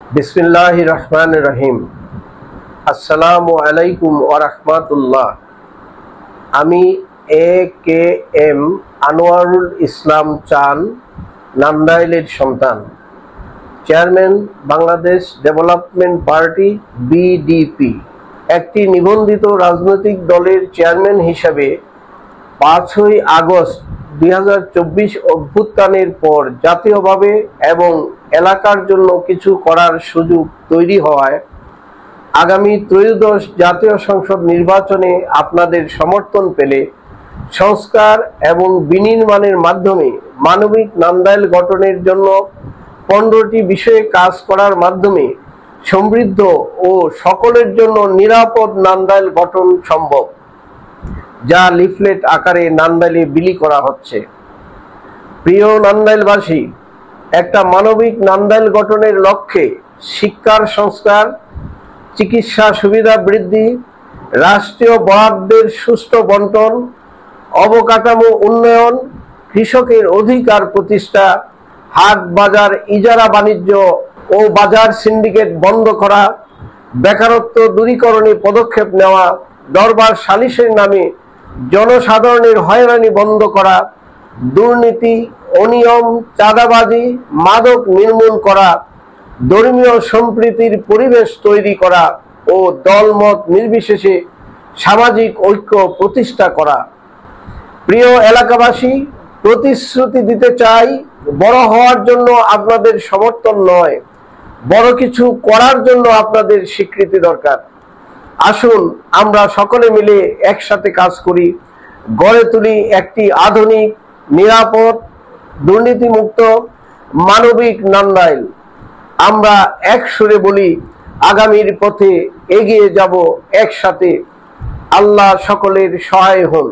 बिस्मिल्लाहिर रहमानिर रहीम। अस्सलामु आलैकुम ওয়া রাহমাতুল্লাহ। আমি AKM আনোয়ারুল ইসলাম চান, নান্দাইলের সন্তান, chairman Bangladesh development party BDP। একটি নিবন্ধিত রাজনৈতিক দলের চেয়ারম্যান হিসাবে 5ই আগস্ট 2024 অভ্যুত্থানের পর জাতীয়ভাবে এবং এলাকার জন্য কিছু করার সুযোগ তৈরি হওয়ায় আগামী ত্রয়োদশ জাতীয় সংসদ নির্বাচনে আপনাদের সমর্থন পেলে সংস্কার এবং বিনির্মাণের মাধ্যমে মানবিক নান্দাইল গঠনের জন্য 15টি বিষয়ে কাজ করার মাধ্যমে সমৃদ্ধ ও সকলের জন্য নিরাপদ নান্দাইল গঠন সম্ভব, যা লিফলেট আকারে নান্দাইলে বিলি করা হচ্ছে। প্রিয় নান্দাইলবাসী, একটা মানবিক নান্দাইল গঠনের লক্ষ্যে শিক্ষার সংস্কার, চিকিৎসা সুবিধা বৃদ্ধি, রাষ্ট্রীয় বরাদ্দের সুষ্ঠু বন্টন, অবকাঠামো উন্নয়ন, কৃষকের অধিকার প্রতিষ্ঠা, হাট বাজার ইজারা বাণিজ্য ও বাজার সিন্ডিকেট বন্ধ করা, বেকারত্ব দূরীকরণে পদক্ষেপ নেওয়া, দরবার সালিশের নামে জনসাধারণের হয়রানি বন্ধ করা, দুর্নীতি, অনিয়ম, চাঁদাবাজি, মাদক নির্মূল করা, ধর্মীয় সম্প্রীতির পরিবেশ তৈরি করা ও দলমত নির্বিশেষে সামাজিক ঐক্য প্রতিষ্ঠা করা। প্রিয় এলাকাবাসী, প্রতিশ্রুতি দিতে চাই, বড় হওয়ার জন্য আপনাদের সমর্থন নয়, বড় কিছু করার জন্য আপনাদের স্বীকৃতি দরকার। আসুন আমরা সকলে মিলে একসাথে কাজ করি, গড়ে তুলি একটি আধুনিক, নিরাপদ, দুর্নীতিমুক্ত, মানবিক নান্দাইল। আমরা এক সুরে বলি, আগামীর পথে এগিয়ে যাব একসাথে। আল্লাহ সকলের সহায় হন।